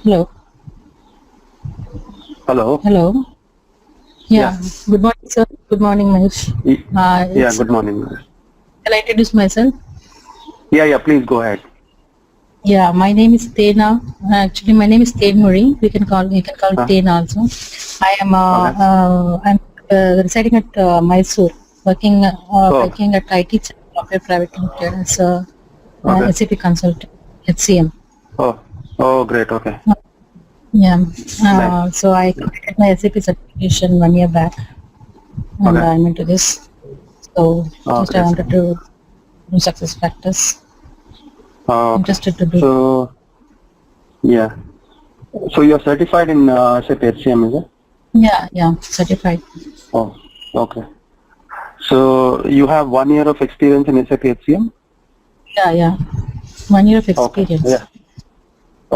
Hello. Hello. Hello. Yeah. Yeah. Good morning, sir. Good morning, Mahesh. Yeah. Good morning. Shall I introduce myself? Yeah. Please go ahead. Yeah. My name is Tena. Actually, my name is Ten Muri. You can call it Ten also. I am. I'm residing at Mysore, working at IT Software Private Limited as a SAP consultant, HCM. Oh, great. Okay. Yeah. Nice. So I completed my SAP certification 1 year back, and I'm into this. So just I wanted to do success factors. Interested to do. So, yeah. So you're certified in SAP HCM, is it? Yeah, certified. Oh, okay. So you have 1 year of experience in SAP HCM? Yeah. 1 year of experience. Okay. Yeah.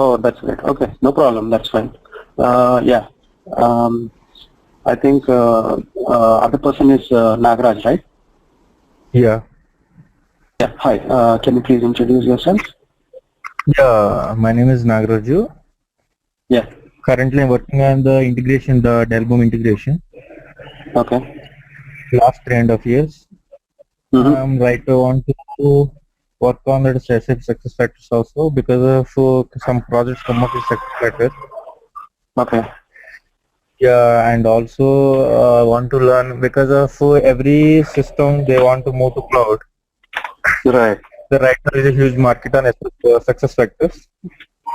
Oh, that's great. Okay, no problem. That's fine. Yeah. I think other person is Nagaraj, right? Yeah. Yeah. Hi. Can you please introduce yourself? Yeah. My name is Nagaraju. Yeah. Currently, I'm working on the integration, the Delboom integration. Okay. Last 3.5 years. Right. I want to work on the SAP SuccessFactors also because of some projects come up with SuccessFactors. Okay. Yeah, and also want to learn because of every system they want to move to cloud. Right. Right now is a huge market on SuccessFactors.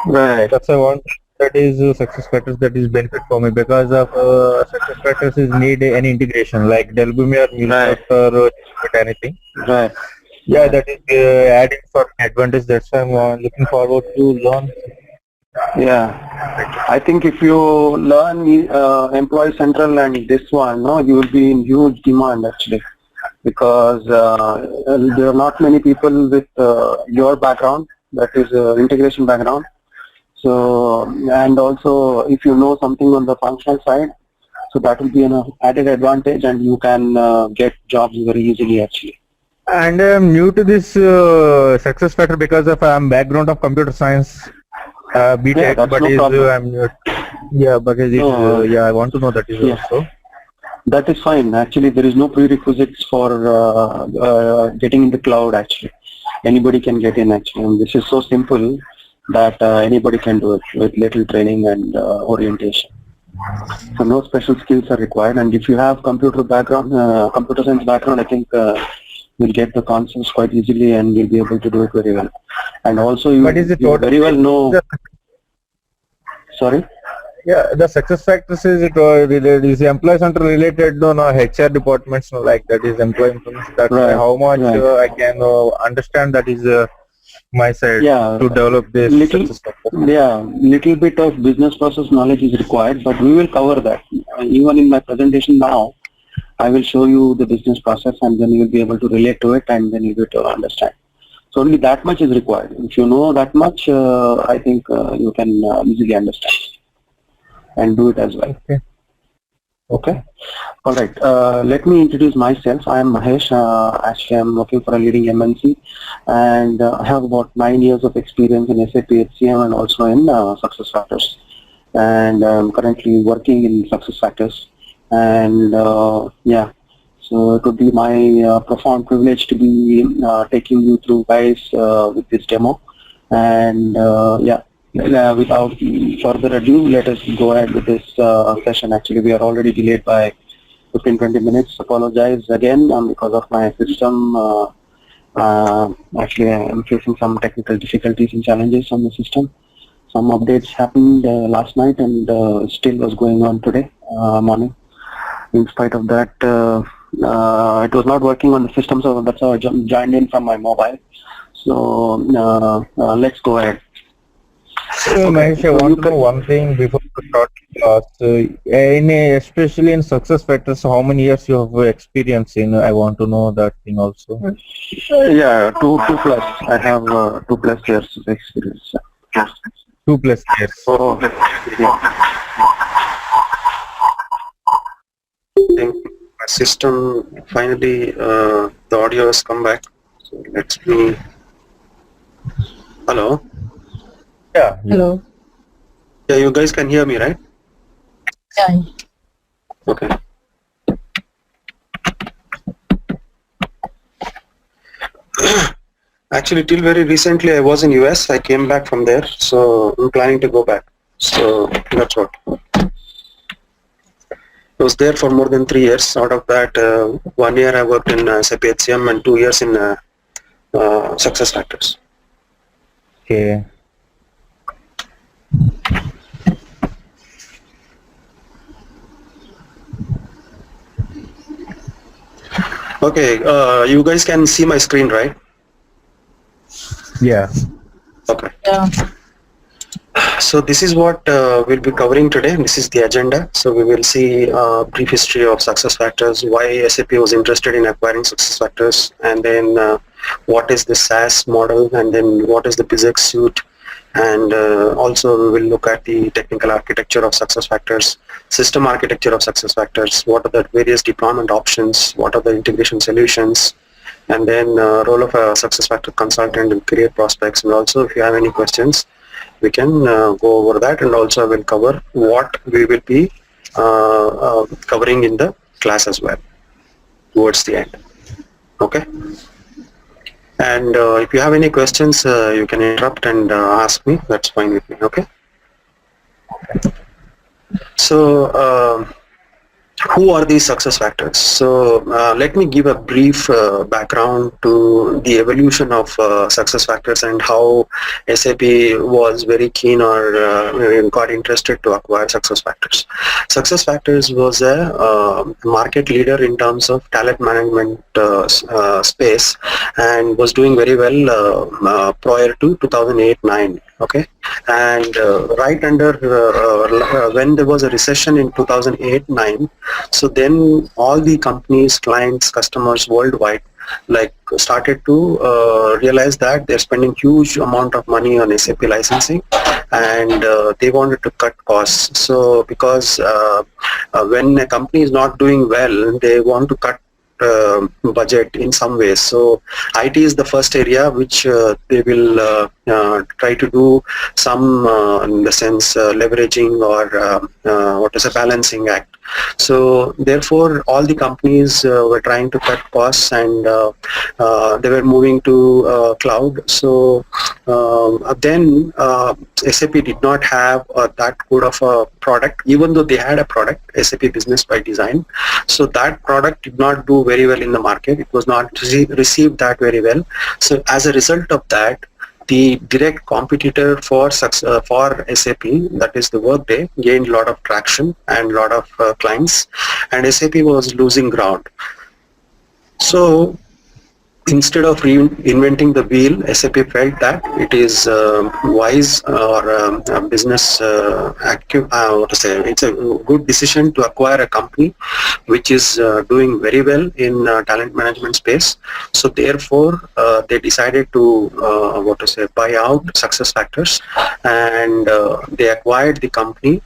Right. That's I want. That is SuccessFactors. That is benefit for me because of SuccessFactors is need any integration like Delboom or MuleSoft or anything. Right. Yeah, that is adding for advantage. That's why I'm looking forward to learn. Yeah, I think if you learn Employee Central and this one, no, you will be in huge demand actually, because there are not many people with your background, that is integration background. So, and also if you know something on the functional side, so that will be an added advantage, and you can get jobs very easily actually. And I'm new to this SuccessFactor because of I'm background of computer science. BTech, yeah, but no is problem. Yeah, because it's yeah, I want to know that is also. That is fine. Actually, there is no prerequisites for getting in the cloud. Actually, anybody can get in. Actually, and this is so simple that anybody can do it with little training and orientation. So no special skills are required. And if you have computer background, computer science background, I think you'll get the concepts quite easily, and you'll be able to do it very well. And also, you very well know. Sorry. Yeah, the SuccessFactors is is employee center related to HR departments like that is employee information. That's how much I can understand that is my side to develop this. Little bit of business process knowledge is required, but we will cover that. Even in my presentation now, I will show you the business process, and then you will be able to relate to it, and then you will be able to understand. So only that much is required. If you know that much, I think you can easily understand and do it as well. Okay. All right. Let me introduce myself. I am Mahesh. Actually, I'm working for a leading MNC, and I have about 9 years of experience in SAP HCM and also in SuccessFactors. And I'm currently working in SuccessFactors. And yeah, so it would be my profound privilege to be taking you through guys with this demo. And yeah. Without further ado, let us go ahead with this session. Actually, we are already delayed by 15-20 minutes. Apologize again because of my system. Actually, I am facing some technical difficulties and challenges on the system. Some updates happened last night and still was going on today morning. In spite of that, it was not working on the system, so that's how I joined in from my mobile. So let's go ahead. So, Mahesh, I want to know one thing before we start class. Especially in SuccessFactors, how many years you have experience in? I want to know that thing also. Yeah, two plus. I have 2+ years of experience. 2+ years. Oh, yeah. I think my system finally the audio has come back. So let's do. Hello. Yeah. Hello. Yeah, you guys can hear me, right? Yeah. Okay. Actually, till very recently, I was in US. I came back from there, so I'm planning to go back. So that's what. I was there for more than 3 years. Out of that, 1 year I worked in SAP HCM and 2 years in SuccessFactors. Okay. Okay, you guys can see my screen, right? Yeah. Okay. Yeah. So this is what we'll be covering today. This is the agenda. So we will see brief history of SuccessFactors, why SAP was interested in acquiring SuccessFactors, and then what is the SaaS model, and then what is the Bizx suite, and also we will look at the technical architecture of SuccessFactors, system architecture of SuccessFactors, what are the various deployment options, what are the integration solutions, and then role of a SuccessFactors consultant and career prospects. And also, if you have any questions, we can go over that, and also I will cover what we will be covering in the class as well towards the end. Okay. And if you have any questions, you can interrupt and ask me. That's fine with me. Okay. So who are these success factors? So let me give a brief background to the evolution of success factors and how SAP was very keen or got interested to acquire success factors. Success factors was a market leader in terms of talent management space, and was doing very well prior to 2008-9. Okay, and right under when there was a recession in 2008-9, so then all the companies, clients, customers worldwide started to realize that they're spending huge amount of money on SAP licensing, and they wanted to cut costs. So because when a company is not doing well, they want to cut budget in some ways. So IT is the first area which they will try to do some in the sense leveraging or what is a balancing act. So therefore all the companies were trying to cut costs, and they were moving to cloud. So then SAP did not have that good of a product, even though they had a product, SAP Business by Design. So that product did not do very well in the market. It was not received that very well. So as a result of that, the direct competitor for SAP, that is the Workday, gained a lot of traction and a lot of clients, and SAP was losing ground. So instead of reinventing the wheel, SAP felt that it is wise or business it's a good decision to acquire a company which is doing very well in talent management space. So therefore they decided to buy out SuccessFactors, and they acquired the company.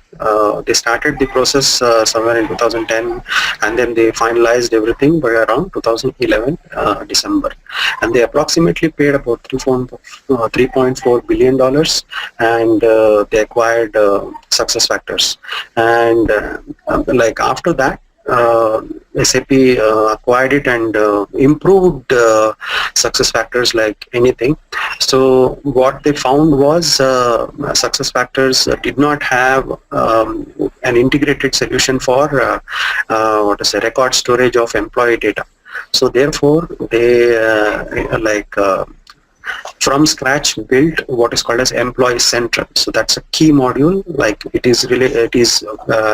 They started the process somewhere in 2010, and then they finalized everything by around 2011 December, and they approximately paid about $3.4 billion, and they acquired SuccessFactors. And after that, SAP acquired it and improved SuccessFactors like anything. So what they found was SuccessFactors did not have an integrated solution for record storage of employee data. So therefore they from scratch built what is called as Employee Central. So that's a key module. Like it is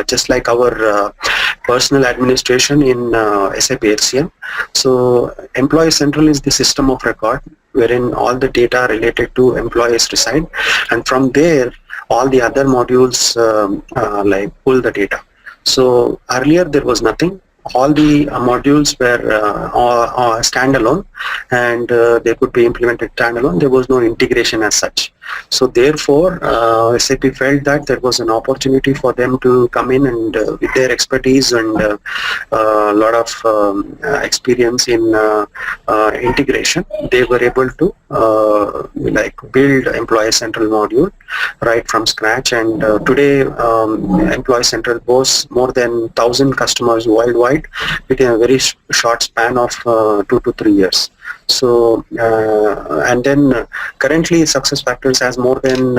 just like our personal administration in SAP HCM. So Employee Central is the system of record wherein all the data related to employees reside, and from there all the other modules pull the data. So earlier there was nothing. All the modules were standalone, and they could be implemented standalone. There was no integration as such. So therefore, SAP felt that there was an opportunity for them to come in and with their expertise and a lot of experience in integration, they were able to like build Employee Central module right from scratch. And today, Employee Central boasts more than 1,000 customers worldwide within a very short span of 2 to 3 years. So and then currently SuccessFactors has more than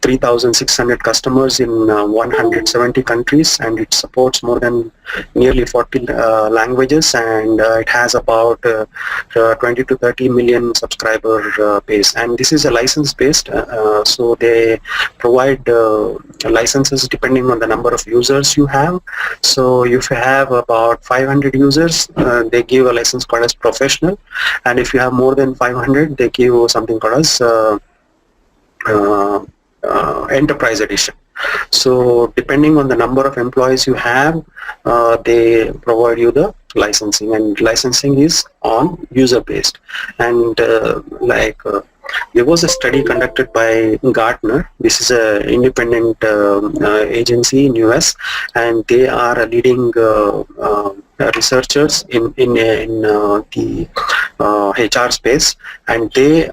3,600 customers in 170 countries, and it supports more than nearly 40 languages, and it has about 20 to 30 million subscriber base. And this is a license based, so they provide licenses depending on the number of users you have. So if you have about 500 users, they give a license called as professional, and if you have more than 500, they give something called as enterprise edition. So depending on the number of employees you have, they provide you the licensing, and licensing is on user based. And there was a study conducted by Gartner. This is an independent agency in US, and they are leading researchers in the HR space, and they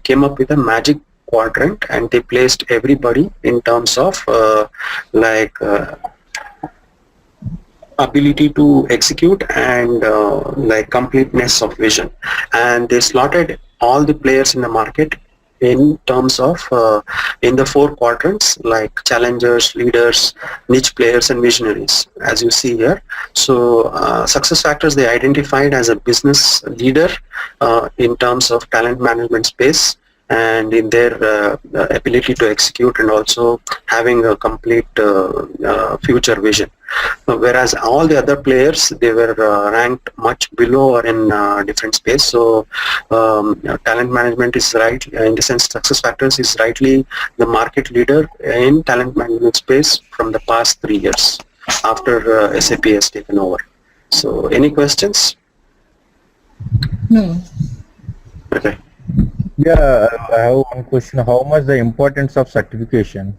came up with a magic quadrant, and they placed everybody in terms of ability to execute and completeness of vision, and they slotted all the players in the market in terms of in the 4 quadrants, like challengers, leaders, niche players, and visionaries, as you see here. So SuccessFactors, they identified as a business leader in terms of talent management space, and in their ability to execute, and also having a complete future vision. Whereas all the other players, they were ranked much below or in different space. So talent management is right, in the sense SuccessFactors is rightly the market leader in talent management space from the past 3 years after SAP has taken over. So any questions? No. Okay. Yeah, I have one question. How much the importance of certification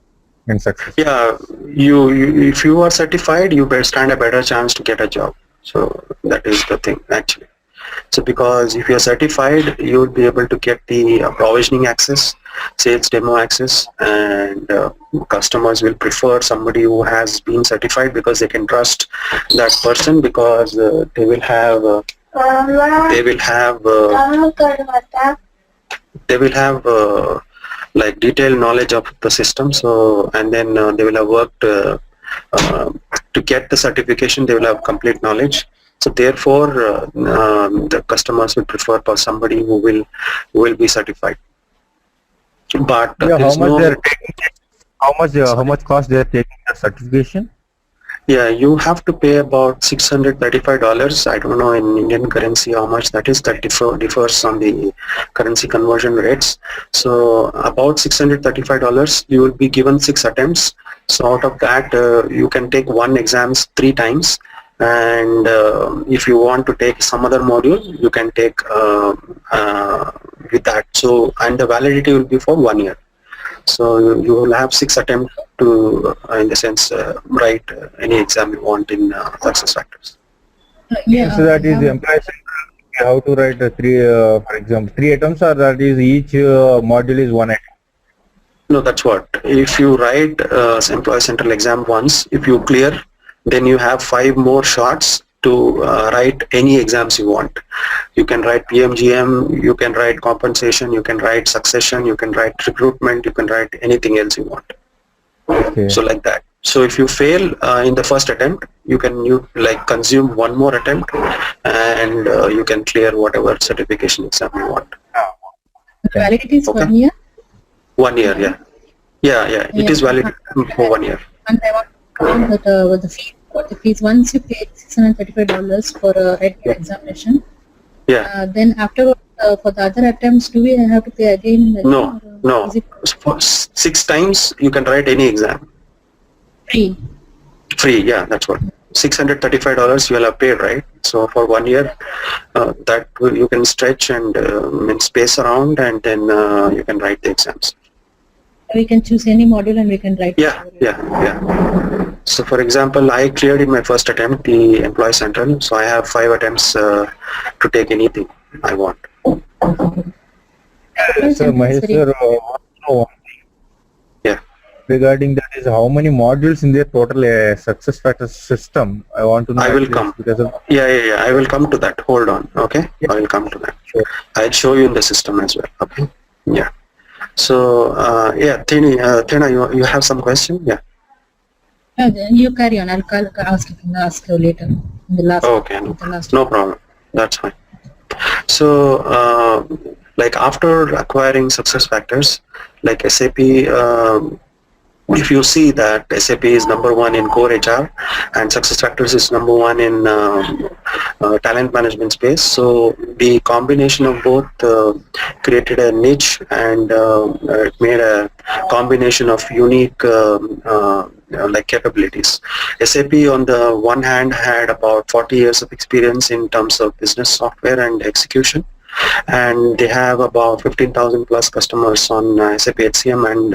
in success? Yeah, you if you are certified, you better stand a better chance to get a job. So that is the thing actually. So because if you are certified, you will be able to get the provisioning access, sales demo access, and customers will prefer somebody who has been certified because they can trust that person, because they will have like detailed knowledge of the system. So, and then they will have worked to get the certification. They will have complete knowledge. So therefore, the customers will prefer for somebody who will be certified. But Yeah, how much cost they are taking the certification? Yeah, you have to pay about $635. I don't know in Indian currency how much that is. That differs on the currency conversion rates. So about $635, you will be given 6 attempts. So out of that, you can take one exams 3 times. And if you want to take some other module, you can take with that. So, and the validity will be for 1 year. So you will have 6 attempts to, in the sense, write any exam you want in SuccessFactors. Yeah. So that is the employee central. You have to write 3, for example, 3 attempts, or that is each module is 1 attempt? No, that's what. If you write Employee Central exam once, if you clear, then you have 5 more shots to write any exams you want. You can write PMGM, you can write compensation, you can write succession, you can write recruitment, you can write anything else you want. Okay. So like that. So if you fail in the first attempt, you consume 1 more attempt, and you can clear whatever certification exam you want. The validity is Okay. 1 year. 1 year, yeah. Yeah. It is valid for 1 year. And I want to count that what the fees. Once you pay $635 for a writing examination, Yeah. then after for the other attempts, do we have to pay again? No. Is it For 6 times you can write any exam. free? Free, yeah, that's what. $635 you will have paid, right? So for 1 year, that you can stretch and space around, and then you can write the exams. We can choose any module and we can write. Yeah. So for example, I cleared in my first attempt the Employee Central, so I have 5 attempts to take anything I want. Sir, Mahesh sir, regarding that is how many modules in their total SuccessFactors system? I want to know. I will come. I will come to that. Hold on. Okay. I will come to that. Sure. I'll show you in the system as well. Okay. Yeah. So Tena, you have some question? Yeah. You carry on. I'll ask you later. In the last. Okay. No problem. That's fine. So like after acquiring SuccessFactors, like SAP. If you see that SAP is number 1 in core HR and SuccessFactors is number 1 in talent management space, so the combination of both created a niche and it made a combination of unique like capabilities. SAP on the one hand had about 40 years of experience in terms of business software and execution, and they have about 15,000 plus customers on SAP HCM, and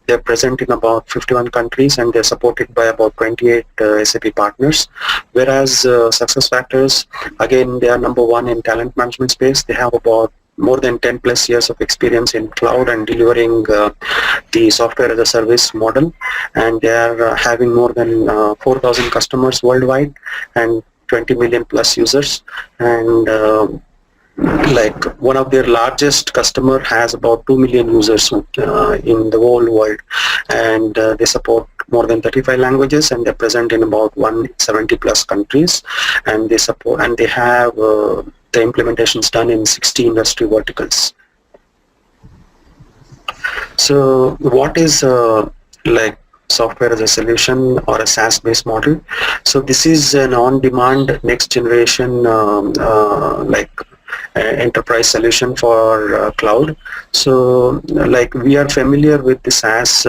they're present in about 51 countries, and they're supported by about 28 SAP partners. Whereas SuccessFactors, again, they are number 1 in talent management space. They have about more than 10 plus years of experience in cloud and delivering the software as a service model, and they are having more than 4,000 customers worldwide and 20 million plus users, and like one of their largest customer has about 2 million users in the whole world, and they support more than 35 languages, and they're present in about 170 plus countries, and they support and they have the implementations done in 60 industry verticals. So what is like software as a solution or a SaaS based model? So this is an on-demand next generation like enterprise solution for cloud. So like we are familiar with the SaaS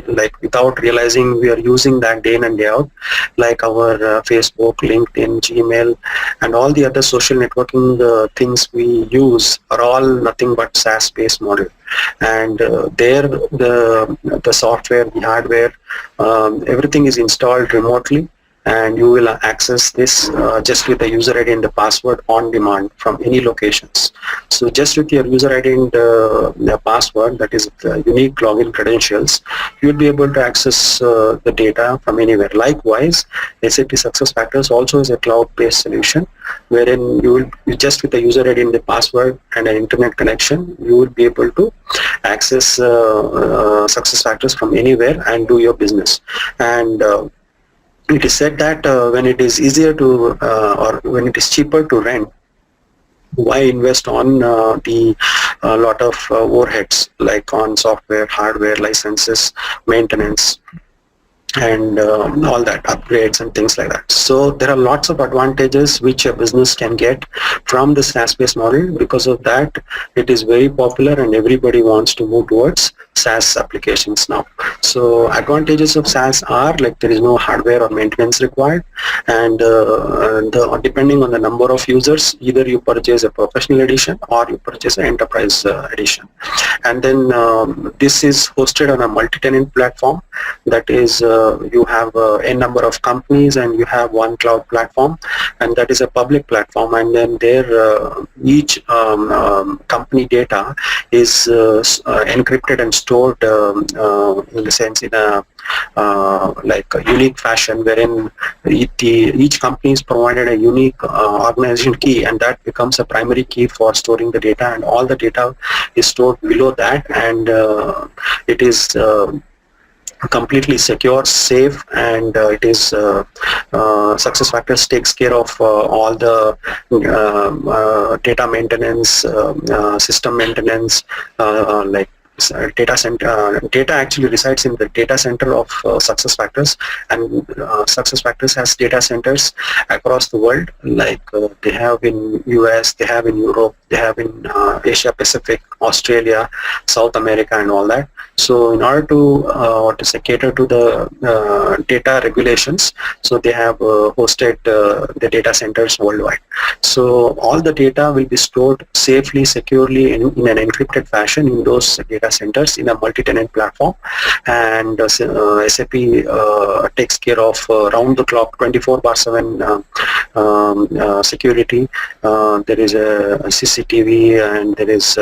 like without realizing we are using that day in and day out, like our Facebook, LinkedIn, Gmail, and all the other social networking things we use are all nothing but SaaS based model. And there the software, the hardware, everything is installed remotely, and you will access this just with the user ID and the password on demand from any locations. So just with your user ID and the password, that is unique login credentials, you will be able to access the data from anywhere. Likewise, SAP SuccessFactors also is a cloud-based solution, wherein you just with the user ID and the password and an internet connection, you will be able to access SuccessFactors from anywhere and do your business. And it is said that when it is easier to or when it is cheaper to rent, why invest on the lot of overheads like on software, hardware, licenses, maintenance, and all that, upgrades and things like that. So there are lots of advantages which a business can get from the SaaS-based model. Because of that, it is very popular and everybody wants to move towards SaaS applications now. So advantages of SaaS are like there is no hardware or maintenance required, and depending on the number of users, either you purchase a professional edition or you purchase an enterprise edition. And then this is hosted on a multi-tenant platform, that is you have a number of companies and you have one cloud platform, and that is a public platform, and then there each company data is encrypted and stored in the sense in a like a unique fashion, wherein each company is provided a unique organization key, and that becomes a primary key for storing the data, and all the data is stored below that, and it is completely secure, safe, and it is SuccessFactors takes care of all the data maintenance, system maintenance, like data actually resides in the data center of SuccessFactors, and SuccessFactors has data centers across the world, like they have in US, they have in Europe, they have in Asia Pacific, Australia, South America, and all that. So in order to cater to the data regulations, so they have hosted the data centers worldwide. So all the data will be stored safely, securely in an encrypted fashion in those data centers in a multi-tenant platform, and SAP takes care of round-the-clock 24/7 security. There is a CCTV, and there is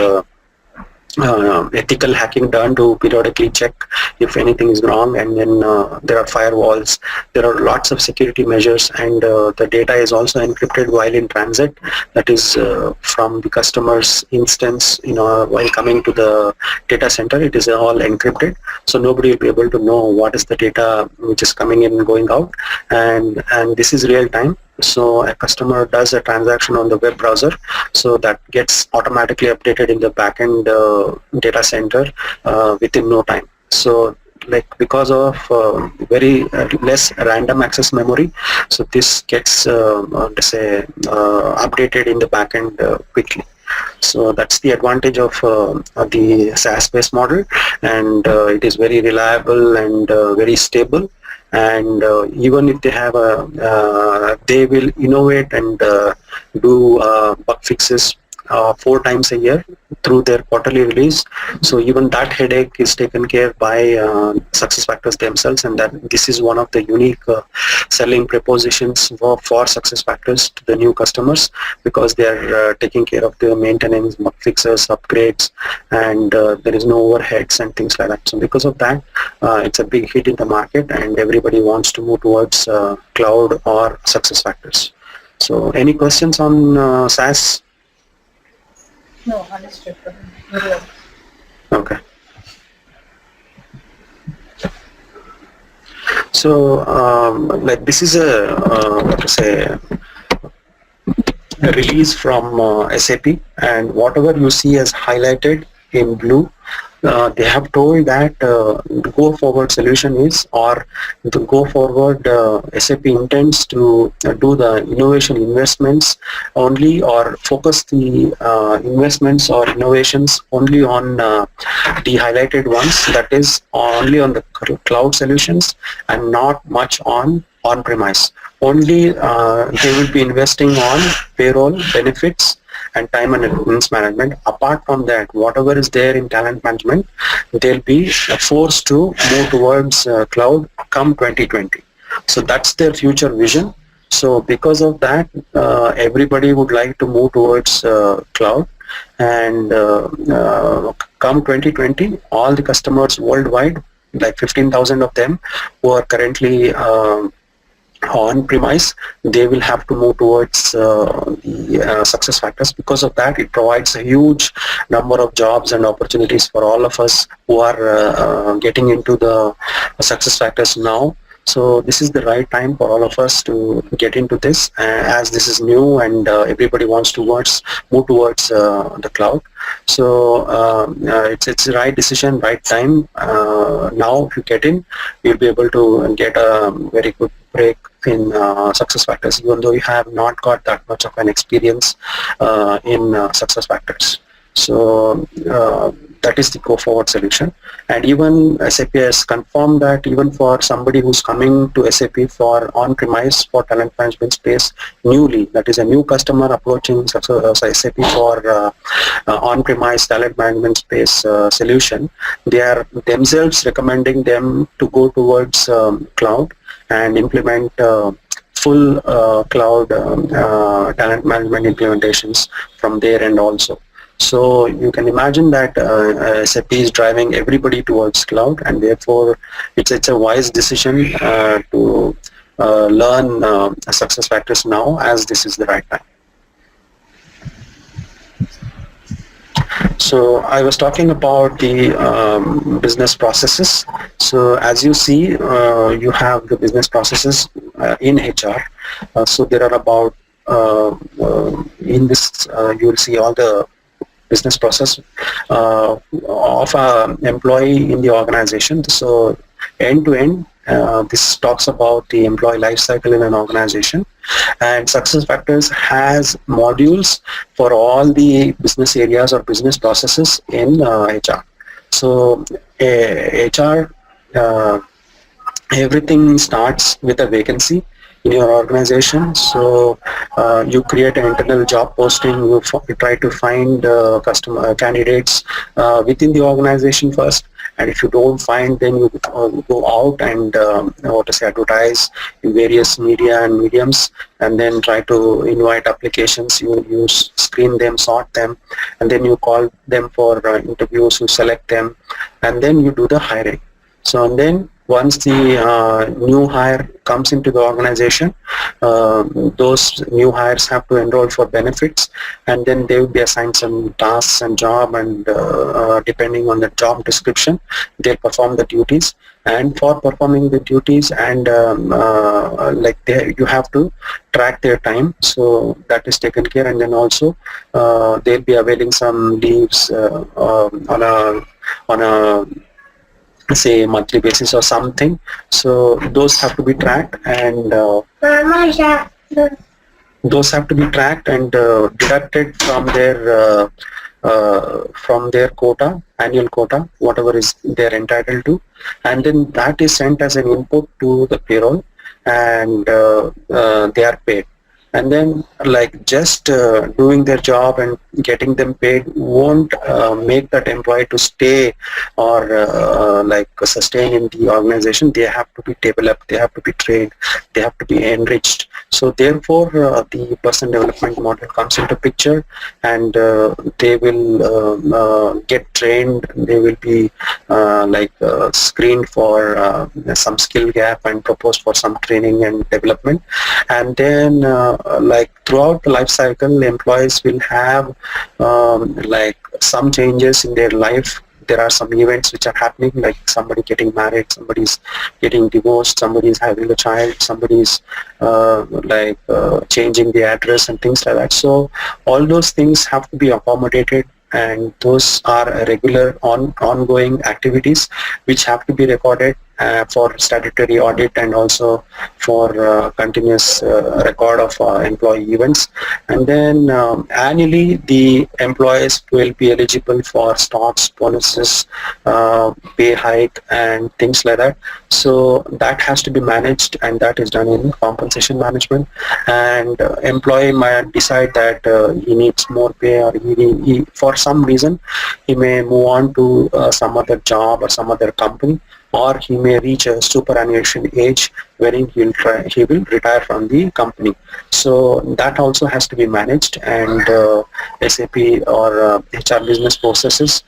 ethical hacking done to periodically check if anything is wrong, and then there are firewalls, there are lots of security measures, and the data is also encrypted while in transit, that is from the customer's instance, while coming to the data center, it is all encrypted, so nobody will be able to know what is the data which is coming in and going out, and this is real time. So a customer does a transaction on the web browser, so that gets automatically updated in the backend data center within no time. So because of very less random access memory, so this gets updated in the backend quickly. So that's the advantage of the SaaS-based model, and it is very reliable and very stable. And even if they have they will innovate and do bug fixes 4 times a year through their quarterly release. So even that headache is taken care by SuccessFactors themselves, and that this is one of the unique selling propositions for SuccessFactors to the new customers, because they are taking care of the maintenance, bug fixes, upgrades, and there is no overheads and things like that. So because of that, it's a big hit in the market, and everybody wants to move towards cloud or SuccessFactors. So any questions on SaaS? No, understood. Very well. Okay. So, this is a release from SAP, and whatever you see as highlighted in blue, they have told that the go forward solution is, or the go forward SAP intends to do the innovation investments only, or focus the investments or innovations only on the highlighted ones, that is only on the cloud solutions and not much on on-premise. Only they will be investing on payroll, benefits, and time and attendance management. Apart from that, whatever is there in talent management, they'll be forced to move towards cloud come 2020. So that's their future vision. So because of that, everybody would like to move towards cloud, and come 2020, all the customers worldwide, like 15,000 of them who are currently on-premise, they will have to move towards the SuccessFactors. Because of that, it provides a huge number of jobs and opportunities for all of us who are getting into the SuccessFactors now. So this is the right time for all of us to get into this, as this is new and everybody wants to move towards the cloud. So it's the right decision, right time. Now if you get in, you'll be able to get a very good break in SuccessFactors, even though you have not got that much of an experience in SuccessFactors. So that is the go-forward solution. And even SAP has confirmed that even for somebody who's coming to SAP for on-premise for talent management space newly, that is a new customer approaching SAP for on-premise talent management space solution, they are themselves recommending them to go towards cloud and implement full cloud talent management implementations from their end also. So you can imagine that SAP is driving everybody towards cloud, and therefore it's a wise decision to learn SuccessFactors now, as this is the right time. So I was talking about the business processes. So as you see, you have the business processes in HR. So there are about, in this, you will see all the business process of an employee in the organization. So end to end, this talks about the employee life cycle in an organization, and SuccessFactors has modules for all the business areas or business processes in HR. So HR, everything starts with a vacancy in your organization. So you create an internal job posting, you try to find customer candidates within the organization first, and if you don't find, then you go out and advertise in various media and mediums, and then try to invite applications. You screen them, sort them, and then you call them for interviews, you select them, and then you do the hiring. So, and then once the new hire comes into the organization, those new hires have to enroll for benefits, and then they will be assigned some tasks and job, and depending on the job description, they'll perform the duties. And for performing the duties, and you have to track their time, so that is taken care. And then also they'll be availing some leaves on a say monthly basis or something, so those have to be tracked, and deducted from their quota, annual quota, whatever is they're entitled to, and then that is sent as an input to the payroll, and they are paid. And then just doing their job and getting them paid won't make that employee to stay or sustain in the organization. They have to be developed, they have to be trained, they have to be enriched. So therefore the person development model comes into picture, and they will get trained, they will be screened for some skill gap and proposed for some training and development. And then throughout the life cycle, employees will have some changes in their life. There are some events which are happening, like somebody getting married, somebody's getting divorced, somebody's having a child, somebody's changing the address and things like that. So all those things have to be accommodated, and those are regular ongoing activities which have to be recorded for statutory audit, and also for continuous record of employee events. And then annually the employees will be eligible for stocks, bonuses, pay hike and things like that. So that has to be managed, and that is done in compensation management. And employee might decide that he needs more pay, or he for some reason he may move on to some other job or some other company, or he may reach a superannuation age wherein he will retire from the company. So that also has to be managed, and SAP or HR business processes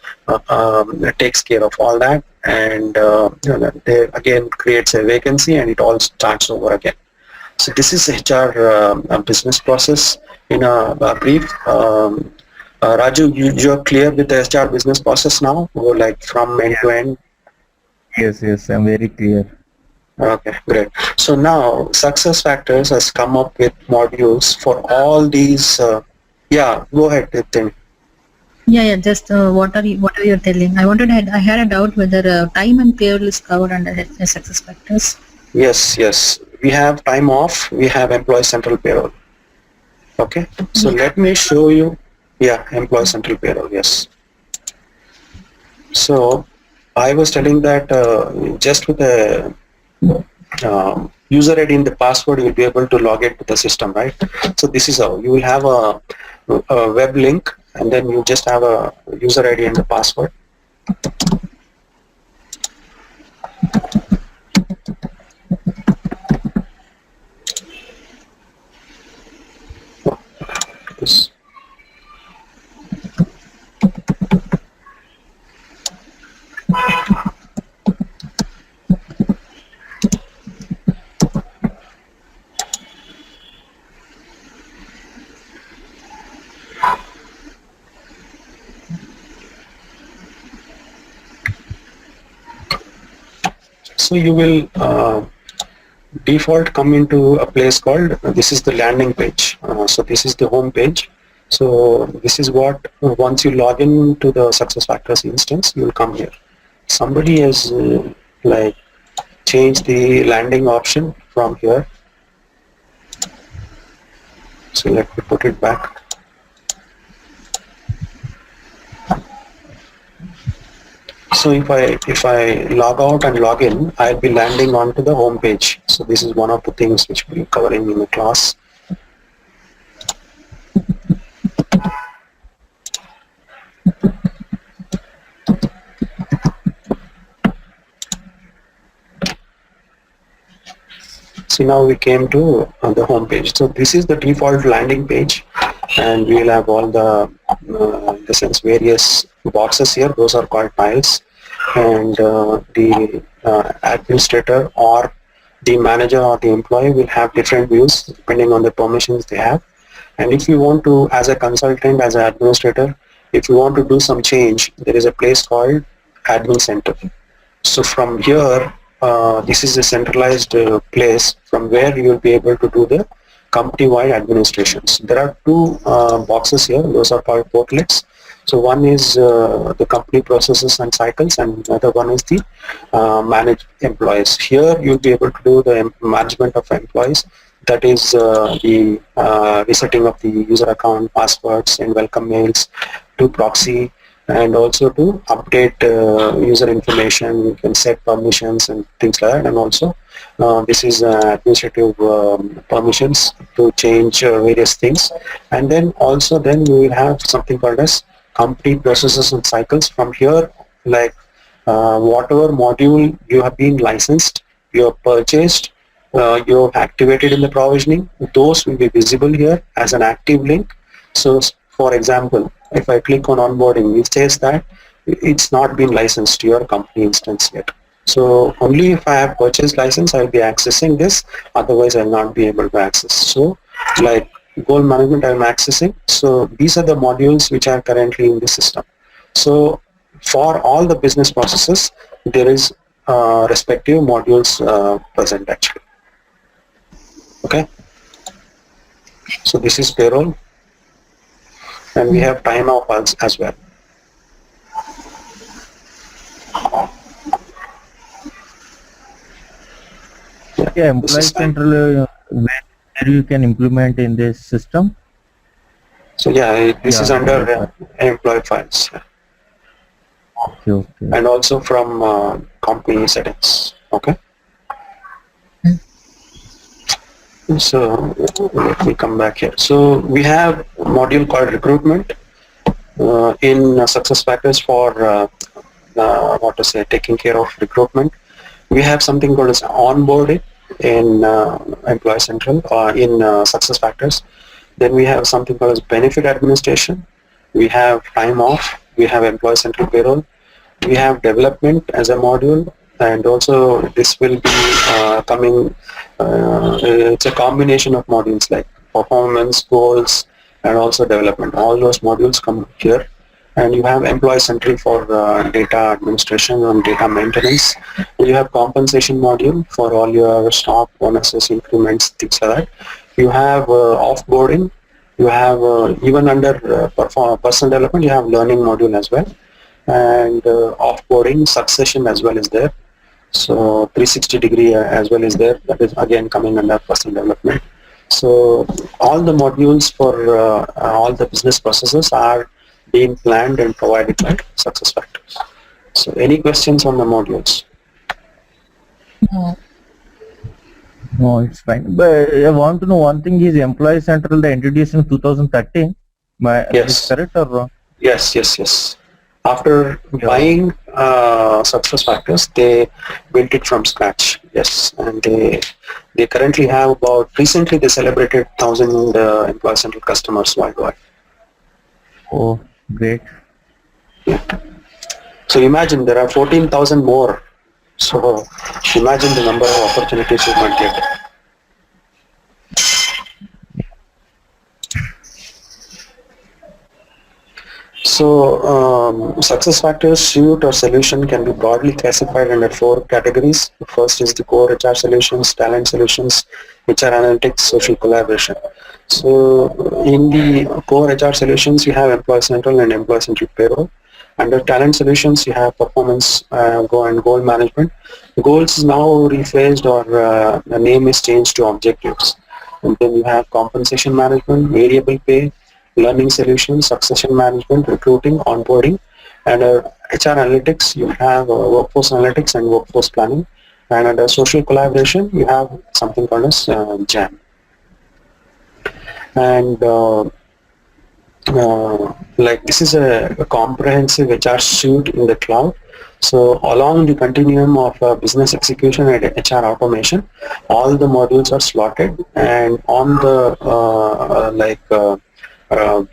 takes care of all that, and they again creates a vacancy, and it all starts over again. So this is HR business process in a brief. Raju, you're clear with the HR business process now, or from end to end? Yes, I'm very clear. Okay, great. So now SuccessFactors has come up with modules for all these. Yeah, go ahead, Nitin. Yeah. Just what are you telling? I had a doubt whether time and payroll is covered under SuccessFactors. Yes. We have time off. We have employee central payroll. Okay. So let me show you. Yeah, employee central payroll. Yes. So I was telling that just with a user ID and the password, you'll be able to log into the system, right? So this is how you will have a web link, and then you just have a user ID and the password. This. So you will default come into a place called, this is the landing page. So this is the home page. So this is what, once you log in to the SuccessFactors instance, you will come here. Somebody has change the landing option from here. So let me put it back. So if I log out and log in, I'll be landing onto the home page. So this is one of the things which we'll be covering in the class. So now we came to the home page. So this is the default landing page, and we will have all the in the sense various boxes here. Those are called tiles, and the administrator or the manager or the employee will have different views depending on the permissions they have. And if you want to, as a consultant, as an administrator, if you want to do some change, there is a place called admin center. So from here, this is a centralized place from where you will be able to do the company-wide administrations. There are two boxes here. Those are called portlets. So one is the company processes and cycles, and the other one is the manage employees. Here you'll be able to do the management of employees. That is the resetting of the user account, passwords, and welcome mails, to proxy, and also to update user information. You can set permissions and things like that. And also this is administrative permissions to change various things. And then also then we will have something called as company processes and cycles. From here, like whatever module you have been licensed, you have purchased, you have activated in the provisioning, those will be visible here as an active link. So for example, if I click on onboarding, it says that it's not been licensed to your company instance yet. So only if I have purchased license, I'll be accessing this, otherwise I'll not be able to access. So like goal management, I'm accessing. So these are the modules which are currently in the system. So for all the business processes, there is respective modules present actually. Okay. So this is payroll, and we have time off as well. Yeah, employee central where you can implement in this system. So yeah, this is under employee files. Okay, okay. And also from company settings. Okay. So let me come back here. So we have a module called recruitment in SuccessFactors for taking care of recruitment. We have something called as onboarding in Employee Central in SuccessFactors. Then we have something called as benefit administration. We have time off. We have Employee Central payroll. We have development as a module, and also this will be coming. It's a combination of modules like performance, goals, and also development. All those modules come here. And you have Employee Central for data administration and data maintenance. You have compensation module for all your stock, bonuses, increments, things like that. You have offboarding. You have even under personal development, you have learning module as well. And offboarding, succession as well is there. So 360 degree as well is there. That is again coming under personal development. So all the modules for all the business processes are being planned and provided by SuccessFactors. So any questions on the modules? No, it's fine. But I want to know one thing: is Employee Central the introduced in 2013? Is this correct or wrong? Yes. After buying SuccessFactors, they built it from scratch. Yes, and they currently have recently they celebrated 1,000 Employee Central customers worldwide. Oh, great. Yeah. So imagine there are 14,000 more. So imagine the number of opportunities you might get. So SuccessFactors suite or solution can be broadly classified under 4 categories. The first is the core HR solutions, talent solutions, HR analytics, social collaboration. So in the core HR solutions, you have Employee Central and Employee Central payroll. Under talent solutions, you have performance goal management. Goals is now rephrased, or the name is changed to objectives. And then you have compensation management, variable pay, learning solutions, succession management, recruiting, onboarding. And HR analytics, you have workforce analytics and workforce planning. And under social collaboration, you have something called as JAM. And like this is a comprehensive HR suite in the cloud. So along the continuum of business execution and HR automation, all the modules are slotted, and on the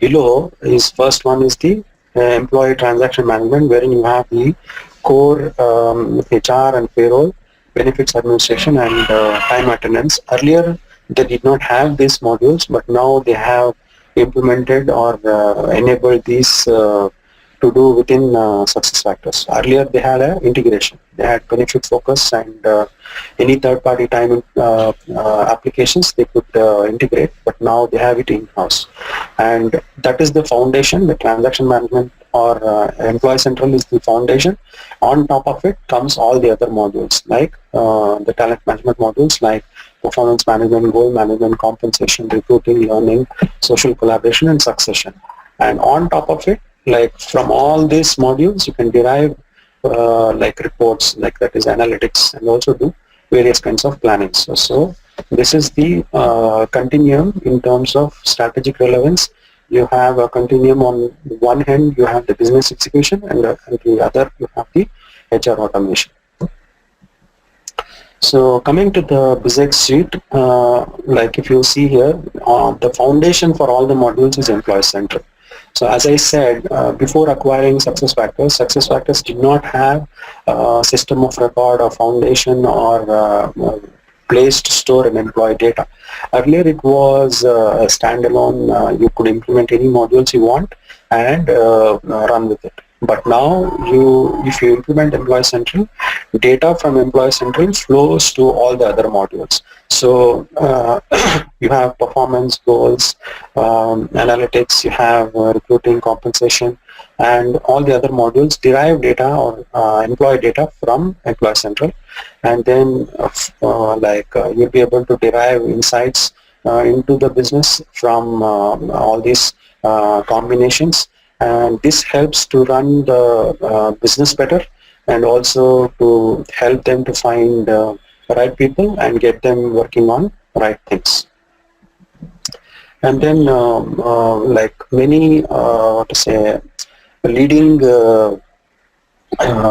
below is first one is the employee transaction management, wherein you have the core HR and payroll, benefits administration, and time attendance. Earlier they did not have these modules, but now they have implemented or enabled these to do within SuccessFactors. Earlier they had an integration. They had benefit focus and any third-party time applications they could integrate, but now they have it in-house. And that is the foundation. The transaction management or Employee Central is the foundation. On top of it comes all the other modules, like the talent management modules, like performance management, goal management, compensation, recruiting, learning, social collaboration, and succession. And on top of it, like from all these modules, you can derive like reports, like that is analytics, and also do various kinds of planning. So this is the continuum in terms of strategic relevance. You have a continuum on one hand, you have the business execution, and the other you have the HR automation. So coming to the Bizx suite, like if you see here, the foundation for all the modules is Employee Central. So as I said, before acquiring SuccessFactors did not have a system of record or foundation or place to store an employee data. Earlier it was a standalone, you could implement any modules you want and run with it. But now if you implement Employee Central, data from Employee Central flows to all the other modules. So you have performance goals, analytics, you have recruiting, compensation, and all the other modules derive data or employee data from Employee Central. And then you'll be able to derive insights into the business from all these combinations. And this helps to run the business better, and also to help them to find the right people and get them working on right things. And then like many leading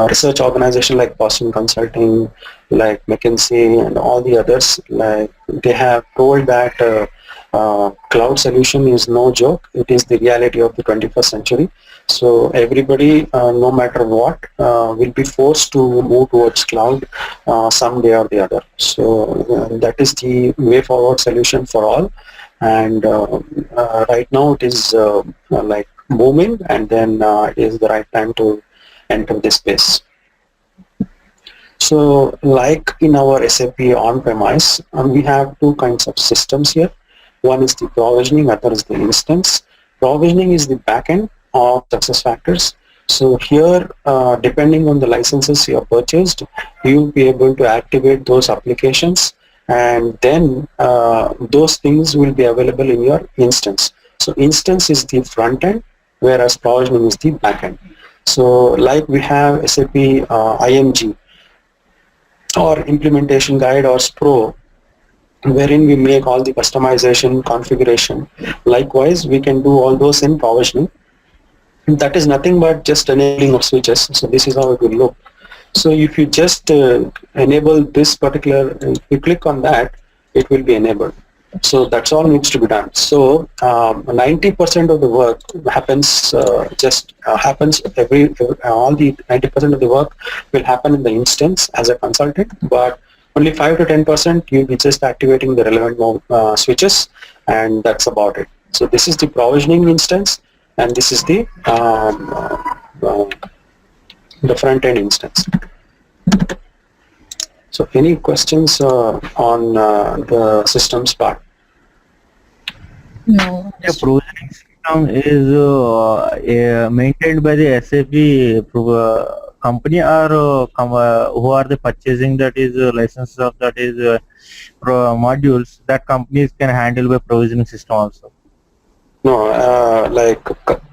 research organization like Boston Consulting, like McKinsey, and all the others, like they have told that cloud solution is no joke. It is the reality of the 21st century. So everybody, no matter what, will be forced to move towards cloud someday or the other. So that is the way forward solution for all. And right now it is like booming, and then it is the right time to enter this space. So like in our SAP on-premise, we have two kinds of systems here. One is the provisioning, other is the instance. Provisioning is the backend of SuccessFactors. So here, depending on the licenses you have purchased, you will be able to activate those applications, and then those things will be available in your instance. So instance is the front end, whereas provisioning is the back end. So like we have SAP IMG or implementation guide or SPRO, wherein we make all the customization, configuration. Likewise, we can do all those in provisioning. That is nothing but just enabling of switches. So this is how it will look. So if you just enable this particular, if you click on that, it will be enabled. So that's all needs to be done. So 90% of the work happens happens all the 90% of the work will happen in the instance as a consultant, but only 5 to 10% you'll be just activating the relevant switches, and that's about it. So this is the provisioning instance, and this is the front end instance. So any questions on the systems part? No. The provisioning system is maintained by the SAP company, or who are the purchasing that is licenses of that is modules that companies can handle by provisioning system also? No,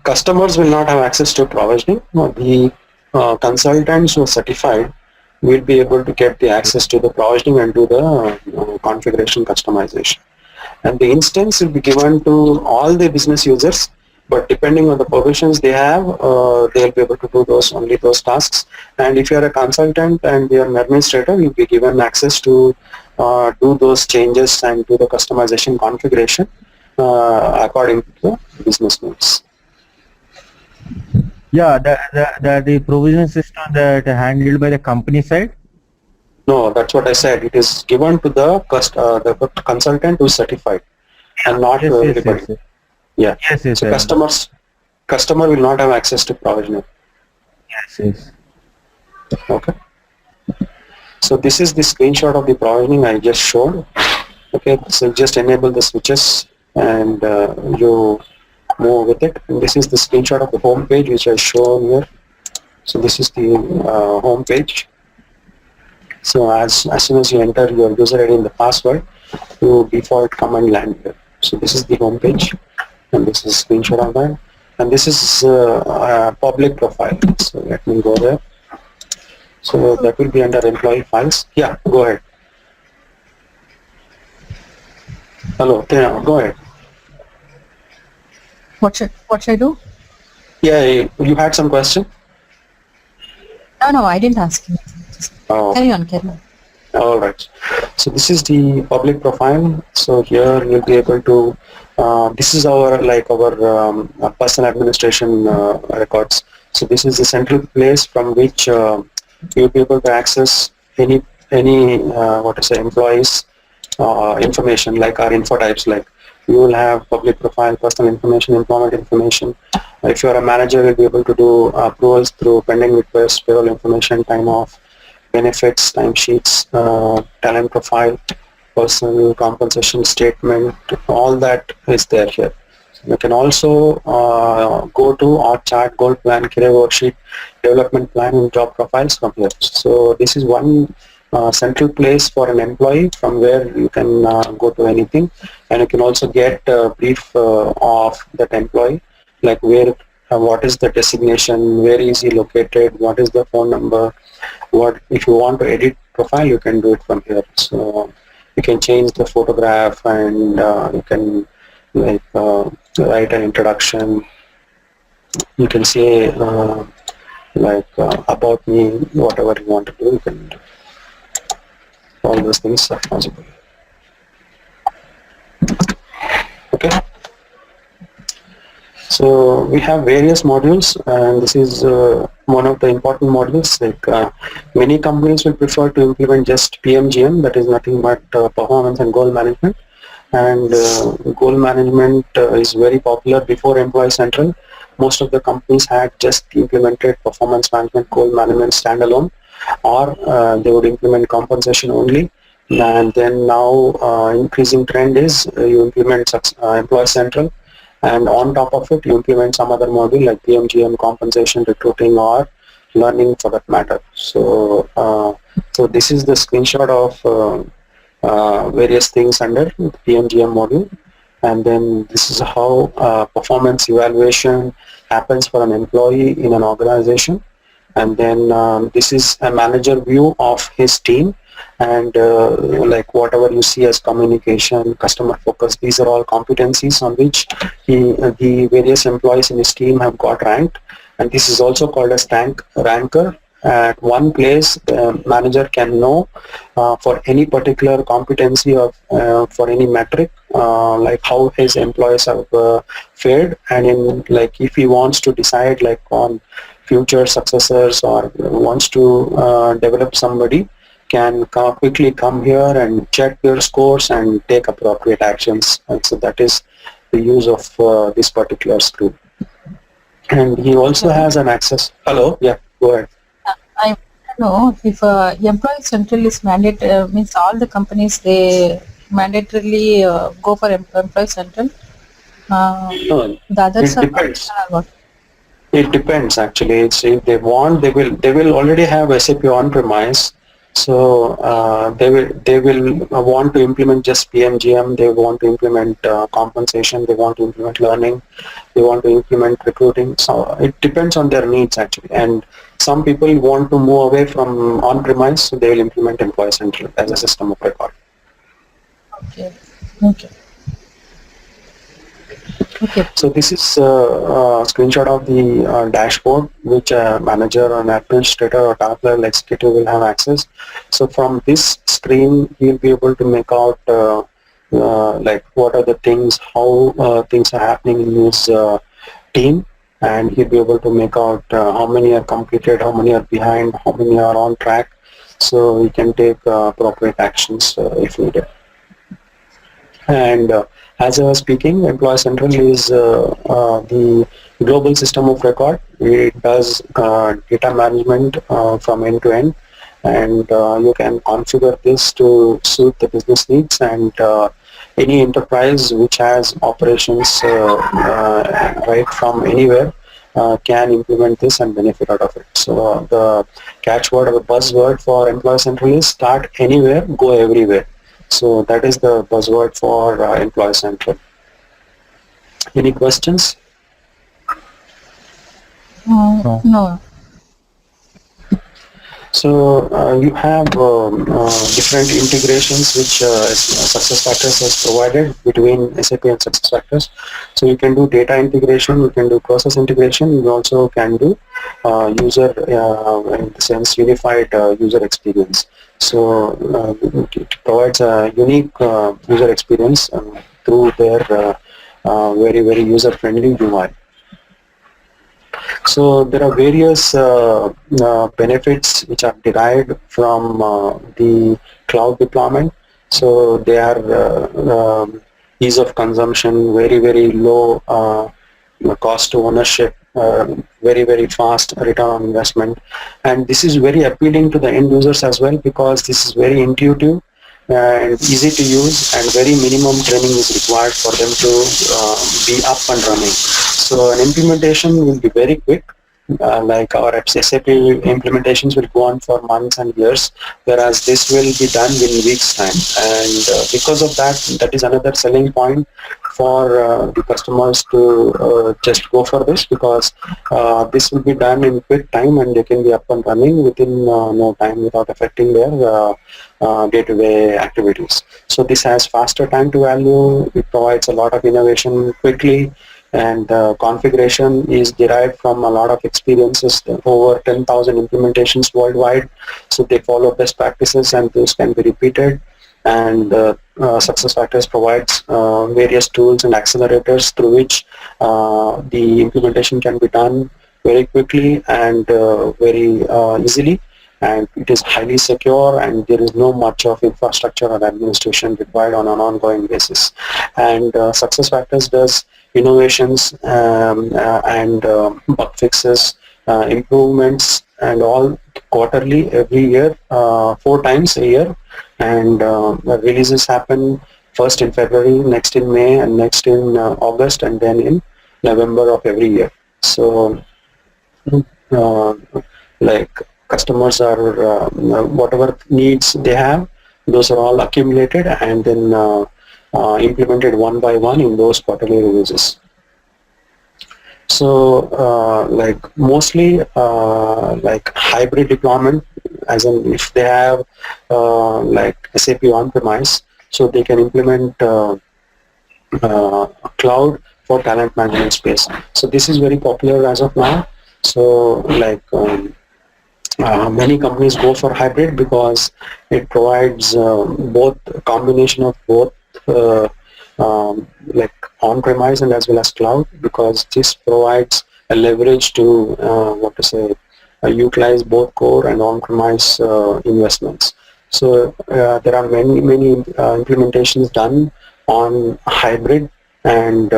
customers will not have access to provisioning. No, the consultants who are certified will be able to get the access to the provisioning and do the configuration customization. And the instance will be given to all the business users, but depending on the permissions they have, they'll be able to do only those tasks. And if you are a consultant and you are an administrator, you'll be given access to do those changes and do the customization configuration according to the business needs. Yeah, the provisioning system that handled by the company side. No, that's what I said. It is given to the consultant who is certified, and not to everybody. Yeah. Yes, so customer will not have access to provisioning. Yes. Okay. So this is the screenshot of the provisioning I just showed. Okay. So just enable the switches and you move with it. And this is the screenshot of the home page which I shown here. So this is the home page. So as soon as you enter your user ID and the password, you default come and land here. So this is the home page, and this is a screenshot of that. And this is a public profile. So let me go there. So that will be under employee files. Yeah, go ahead. Hello, Tina, go ahead. What should I do? Yeah, you had some question? No, I didn't ask you. Carry on. All right. So this is the public profile. So here you'll be able to. This is our personal administration records. So this is the central place from which you'll be able to access any employees information, like our info types. Like you will have public profile, personal information, employment information. If you are a manager, you'll be able to do approvals through pending requests, payroll information, time off, benefits, timesheets, talent profile, personal compensation statement, all that is there here. You can also go to org chart, goal plan, career worksheet, development plan, and job profiles from here. So this is one central place for an employee from where you can go to anything, and you can also get a brief of that employee, like what is the designation, where is he located, what is the phone number, what if you want to edit profile, you can do it from here. So you can change the photograph, and you can write an introduction. You can say about me, whatever you want to do, you can do. All those things are possible. Okay. So we have various modules, and this is one of the important modules. Many companies will prefer to implement just PMGM, that is nothing but performance and goal management. And goal management is very popular. Before Employee Central, most of the companies had just implemented performance management, goal management standalone, or they would implement compensation only. And then now increasing trend is you implement Employee Central, and on top of it you implement some other module like PMGM, compensation, recruiting, or learning for that matter. So so this is the screenshot of various things under the PMGM module, and then this is how performance evaluation happens for an employee in an organization. And then this is a manager view of his team, and whatever you see as communication, customer focus, these are all competencies on which the various employees in his team have got ranked. And this is also called as ranker. At one place, the manager can know for any particular competency of for any metric, like how his employees have fared, and in if he wants to decide on future successors or wants to develop somebody, can quickly come here and check their scores and take appropriate actions. And so that is the use of this particular screw. And he also has an access. Hello, yeah, go ahead. I want to know if Employee Central is means all the companies they mandatorily go for Employee Central. No, The others it are depends. optional or what? It depends actually. It's if they want, they will already have SAP on premise. So they will want to implement just PMGM. They want to implement compensation. They want to implement learning. They want to implement recruiting. So it depends on their needs actually. And some people want to move away from on premise, so they will implement Employee Central as a system of record. Okay. Okay. Okay. So this is a screenshot of the dashboard which a manager or an administrator or top-level executive will have access. So from this screen, you'll be able to make out like what are the things, how things are happening in his team, and he'll be able to make out how many are completed, how many are behind, how many are on track. So he can take appropriate actions if needed. And as I was speaking, Employee Central is the global system of record. It does data management from end to end, and you can configure this to suit the business needs, and any enterprise which has operations right from anywhere can implement this and benefit out of it. So the catchword or the buzzword for Employee Central is start anywhere, go everywhere. So that is the buzzword for Employee Central. Any questions? No. So you have different integrations which SuccessFactors has provided between SAP and SuccessFactors. So you can do data integration, you can do process integration, you also can do user, in the sense, unified user experience. So it provides a unique user experience through their very, very user-friendly UI. So there are various benefits which are derived from the cloud deployment. So they are ease of consumption, very, very low cost to ownership, very, very fast return on investment. And this is very appealing to the end users as well, because this is very intuitive and easy to use, and very minimum training is required for them to be up and running. So an implementation will be very quick. Like our SAP implementations will go on for months and years, whereas this will be done in weeks time. And because of that, that is another selling point for the customers to just go for this, because this will be done in quick time and they can be up and running within no time without affecting their day-to-day activities. So this has faster time to value, it provides a lot of innovation quickly, and configuration is derived from a lot of experiences, over 10,000 implementations worldwide. So they follow best practices and those can be repeated. And SuccessFactors provides various tools and accelerators through which the implementation can be done very quickly and very easily. And it is highly secure, and there is no much of infrastructure or administration required on an ongoing basis. And SuccessFactors does innovations and bug fixes, improvements, and all quarterly, every year, 4 times a year. And the releases happen first in February, next in May, and next in August, and then in November of every year. So like customers are whatever needs they have, those are all accumulated and then implemented one by one in those quarterly releases. So like mostly like hybrid deployment, as in if they have like SAP on-premise, so they can implement cloud for talent management space. So this is very popular as of now. So like many companies go for hybrid because it provides both a combination of both like on-premise and as well as cloud, because this provides a leverage to utilize both core and on-premise investments. So there are many implementations done on hybrid, and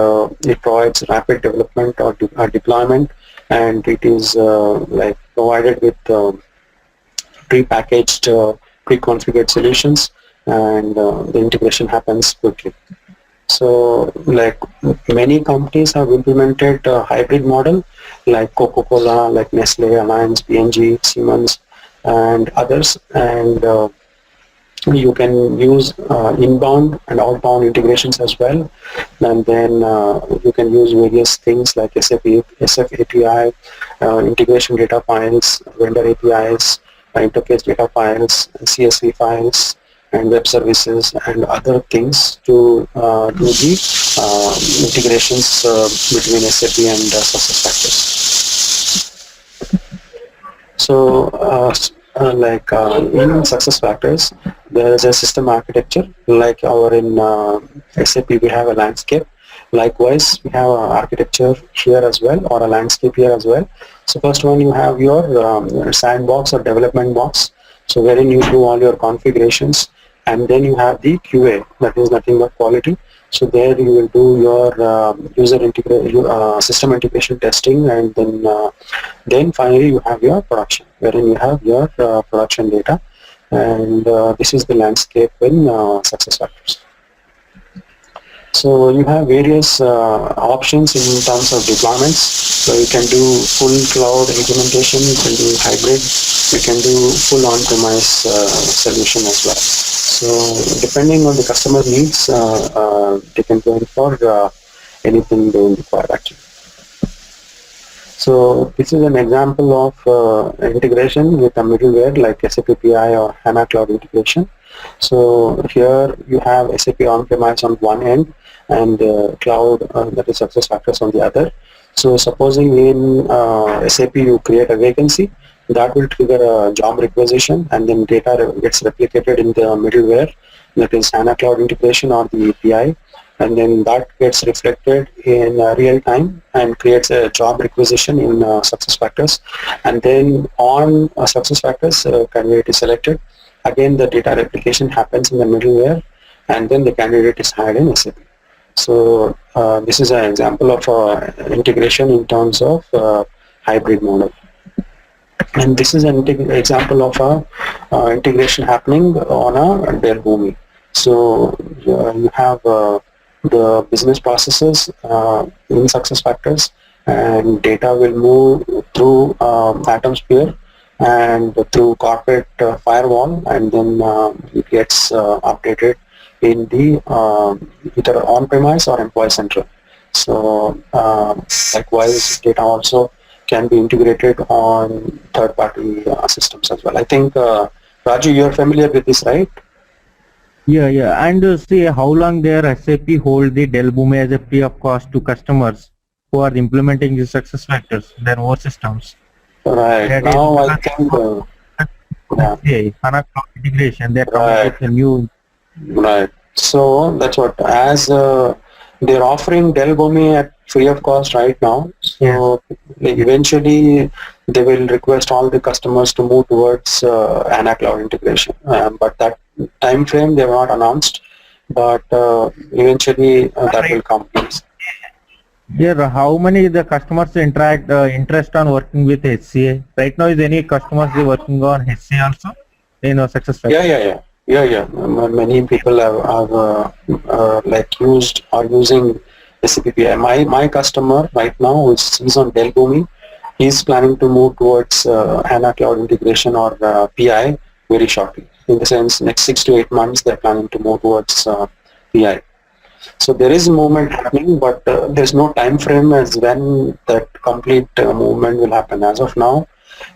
it provides rapid development or deployment, and it is like provided with pre-packaged, pre-configured solutions, and the integration happens quickly. So like many companies have implemented a hybrid model, like Coca-Cola, like Nestle, Alliance, P&G, Siemens, and others. And you can use inbound and outbound integrations as well. And then you can use various things like SF API, integration data files, vendor APIs, interface data files, CSV files, and web services and other things to do the integrations between SAP and SuccessFactors. So in SuccessFactors, there is a system architecture. Like in SAP, we have a landscape. Likewise, we have an architecture here as well, or a landscape here as well. So first one, you have your sandbox or development box. So wherein you do all your configurations, and then you have the QA, that is nothing but quality. So there you will do your system integration testing, and then finally you have your production, wherein you have your production data, and this is the landscape in SuccessFactors. So you have various options in terms of deployments. So you can do full cloud implementation, you can do hybrid, you can do full on-premise solution as well. So depending on the customer needs, they can go in for anything they require actually. So this is an example of integration with a middleware like SAP PI or HANA Cloud integration. So here you have SAP on-premise on one end and cloud, that is SuccessFactors, on the other. So supposing in SAP you create a vacancy, that will trigger a job requisition, and then data gets replicated in the middleware, that is HANA Cloud integration or the API, and then that gets reflected in real time and creates a job requisition in SuccessFactors. And then on SuccessFactors, candidate is selected. Again, the data replication happens in the middleware, and then the candidate is hired in SAP. So this is an example of integration in terms of hybrid model. And this is an example of integration happening on a Dell Boomi. So you have the business processes in SuccessFactors, and data will move through AtomSphere and through corporate firewall, and then it gets updated in the either on-premise or Employee Central. So likewise, data also can be integrated on third-party systems as well. I think Raju, you're familiar with this, right? Yeah. And see how long their SAP hold the Dell Boomi as a free of cost to customers who are implementing the SuccessFactors, their own systems. Right. That Now I think HANA Cloud integration, they're coming Right. with a new. Right. So that's what, as they're offering Dell Boomi at free of cost right now. So eventually they will request all the customers to move towards HANA Cloud integration. But that time frame they have not announced. But eventually that will come. Yeah, how many the customers interest on working with HCA? Right now, is any customers they working on HCA also? SuccessFactors. Yeah. Many people have like used or using SAP PI. My customer right now, which is on Dell Boomi, he's planning to move towards HANA Cloud integration or PI very shortly. In the sense, next 6 to 8 months, they're planning to move towards PI. So there is movement happening, but there's no time frame as when that complete movement will happen. As of now,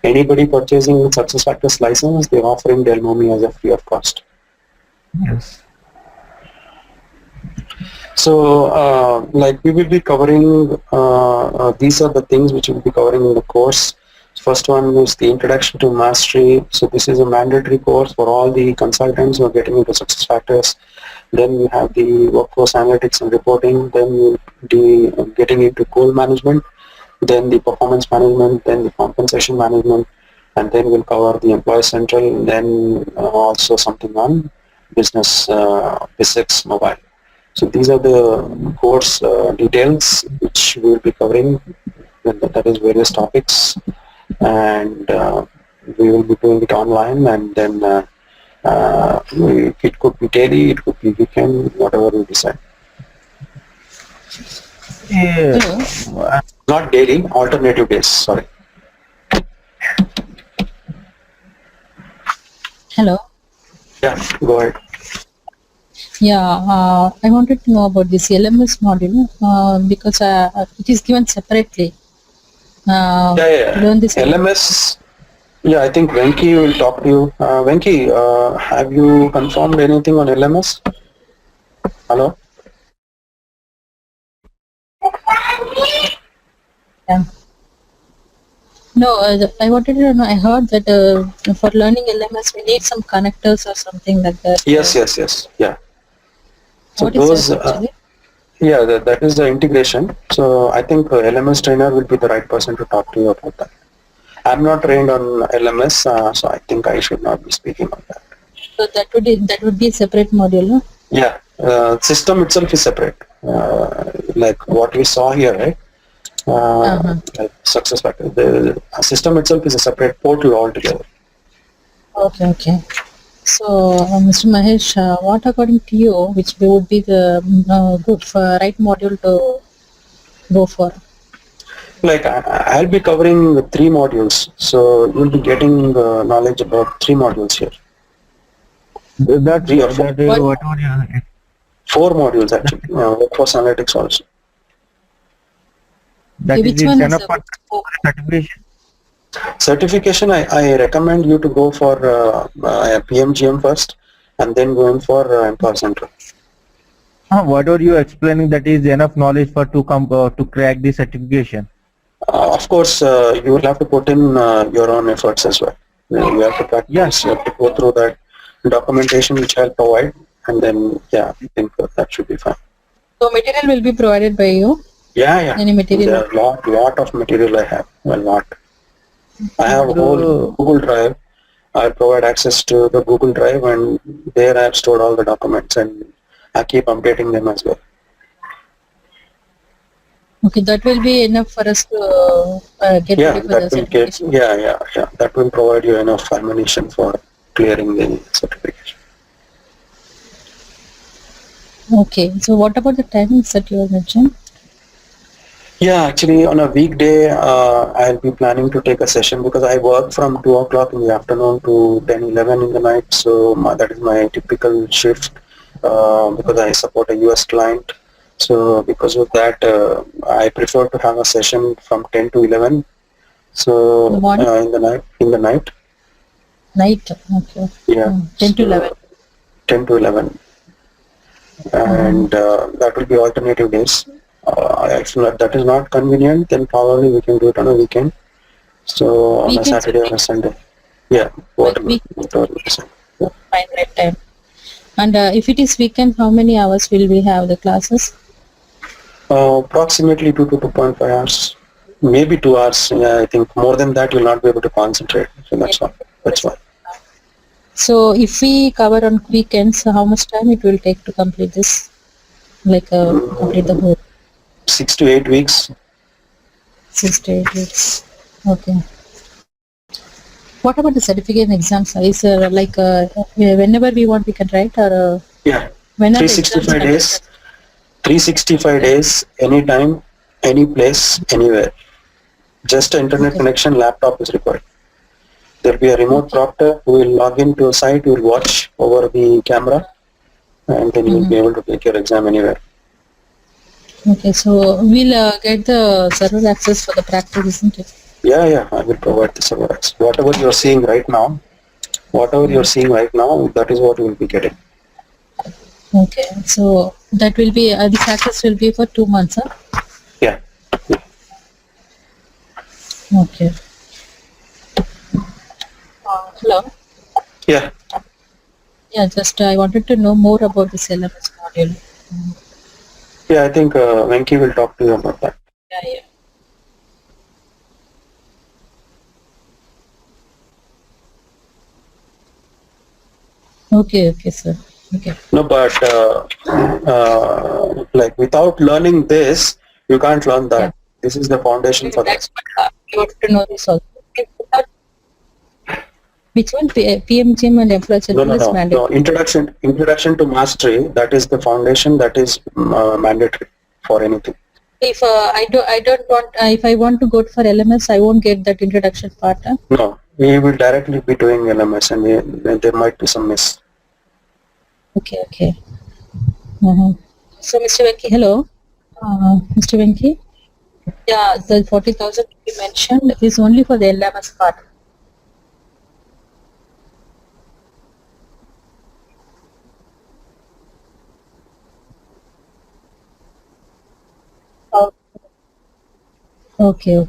anybody purchasing SuccessFactors license, they're offering Dell Boomi as a free of cost. Yes. So like we will be covering, these are the things which we'll be covering in the course. First one is the introduction to mastery. So this is a mandatory course for all the consultants who are getting into SuccessFactors. Then we have the workforce analytics and reporting. Then we'll be getting into goal management. Then the performance management. Then the compensation management. And then we'll cover the Employee Central. And then also something on business, Bizx Mobile. So these are the course details which we will be covering. That is various topics. And we will be doing it online, and then it could be daily, it could be weekend, whatever we decide. Hello. Not daily, alternative days. Sorry. Hello. Yeah, go ahead. Yeah, I wanted to know about this LMS module because it is given separately. To learn this LMS. Yeah, I think Venki will talk to you. Venki, have you confirmed anything on LMS? Hello? Yeah. No, I wanted to know. I heard that for learning LMS, we need some connectors or something like that. Yes. Yeah. So What is those, that actually? yeah, that is the integration. So I think LMS trainer will be the right person to talk to you about that. I'm not trained on LMS, so I think I should not be speaking on that. So that would be a separate module, no? Yeah, system itself is separate. Like what we saw here, right? Like SuccessFactors. The system itself is a separate portal altogether. Okay. So, Mr. Mahesh, what according to you, which would be the good right module to go for? Like I'll be covering 3 modules, so you'll be getting knowledge about 3 modules here. 3 or 4. Whatever you 4 modules actually. Workforce analytics also. that Which is one enough is for certification. Certification, I recommend you to go for PMGM first, and then go in for Empower Center. Whatever you explaining, that is enough knowledge for to crack the certification. Of course, you will have to put in your own efforts as well. You have to practice. Yes. You have to go through that documentation which I'll provide, and then I think that should be fine. So material will be provided by you? Yeah. Any material? There are lot of material I have. Well, not. I have a whole Google Drive. I provide access to the Google Drive, and there I have stored all the documents, and I keep updating them as well. Okay, that will be enough for us to get ready for the certification. That will provide you enough ammunition for clearing the certification. Okay, so what about the timings that you have mentioned? Yeah, actually on a weekday, I'll be planning to take a session because I work from 2 o'clock in the afternoon to 10, 11 in the night. So that is my typical shift because I support a US client. So because of that, I prefer to have a session from 10 to 11. So in the night. Night, okay. Yeah. 10 to 11. 10 to 11. And that will be alternative days. If that is not convenient, then probably we can do it on a weekend. So on a Saturday or a Sunday. Yeah. Whatever. Fine, right time. And if it is weekend, how many hours will we have the classes? Approximately 2 to 2.5 hours. Maybe 2 hours. Yeah, I think more than that you'll not be able to concentrate. So that's why. So if we cover on weekends, how much time it will take to complete this? Like complete the whole? 6 to 8 weeks. 6 to 8 weeks. Okay. What about the certificate exams? Is like whenever we want we can write, or yeah, when 365 days. 365 days, anytime, any place, anywhere. Just an internet connection, laptop is required. There will be a remote proctor who will log into a site, who will watch over the camera, and then you will be able to take your exam anywhere. Okay, so we'll get the server access for the practice, isn't it? Yeah, I will provide the server access. Whatever you're seeing right now, that is what you will be getting. Okay, so that will be, the access will be for 2 months, huh? Yeah. Okay. Hello? Yeah. Yeah, just I wanted to know more about the LMS module. Yeah, I think Venki will talk to you about that. Yeah. Okay, sir. Okay. No, but like without learning this, you can't learn that. Yeah. This is the foundation for that. You want to know this also. Which one? PMGM and employee central mandatory? No. Introduction to mastery. That is the foundation. That is mandatory for anything. If I don't want, if I want to go for LMS, I won't get that introduction part. Huh? No, we will directly be doing LMS, and there might be some miss. Okay. So, Mr. Venki, hello. Mr. Venki? Yeah, the 40,000 you mentioned is only for the LMS part. Oh, okay.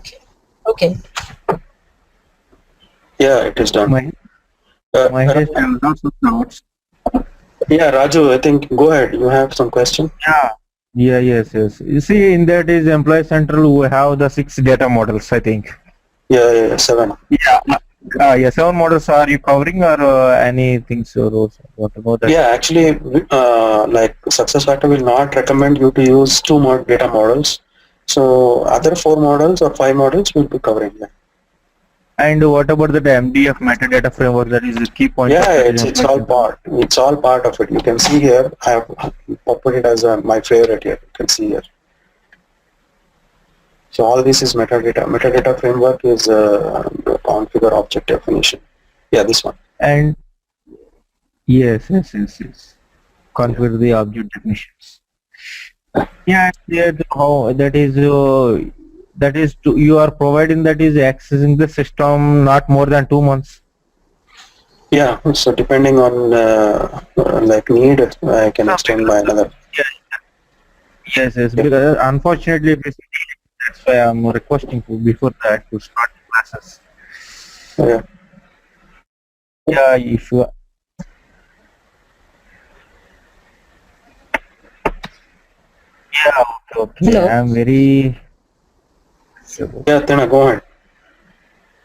Yeah, it is done. My lots of doubts. Yeah, Raju, I think go ahead. You have some question? Yes. You see, in that is Employee Central, we have the 6 data models, I think. Yeah, 7. Yeah, 7 models. Are you covering or anything? So, what about that? Yeah, actually, like SuccessFactor will not recommend you to use 2 more data models. So other 4 models or 5 models will be covering. Yeah, And what about the MDF metadata framework? That is the key point. yeah, it's all part. It's all part of it. You can see here. I have put it as my favorite here. You can see here. So all this is metadata. Metadata framework is the configure object definition. Yeah, this one. And yes. Configure the object definitions. Yeah. How that is you are providing, that is accessing the system not more than 2 months. Yeah, so depending on like need, I can extend by another. Yes. Because unfortunately, that's why I'm requesting before that to start classes. Yeah. Yeah, if you. Yeah, okay. Hello. I'm very. Yeah, Tina, go ahead.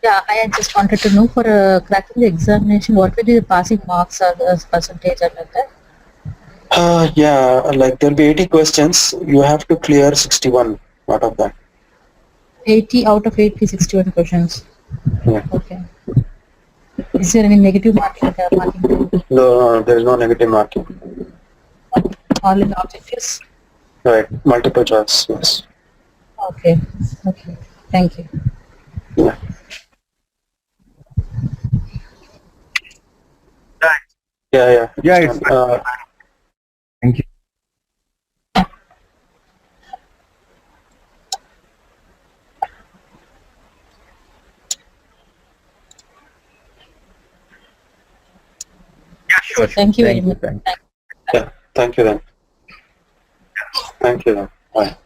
Yeah, I just wanted to know for cracking the examination, what will be the passing marks or the percentage and like that? Yeah, like there'll be 80 questions. You have to clear 61 out of that. 80 out of 80, 61 questions. Yeah. Okay. Is there any negative marking? No, there is no negative marking. All in objectives? Right, multiple choice, yes. Okay. Thank you. Yeah. Yeah. Yeah, it's thank you. Yeah, sure. Thank you very much. Yeah, thank you then. Thank you then. Bye.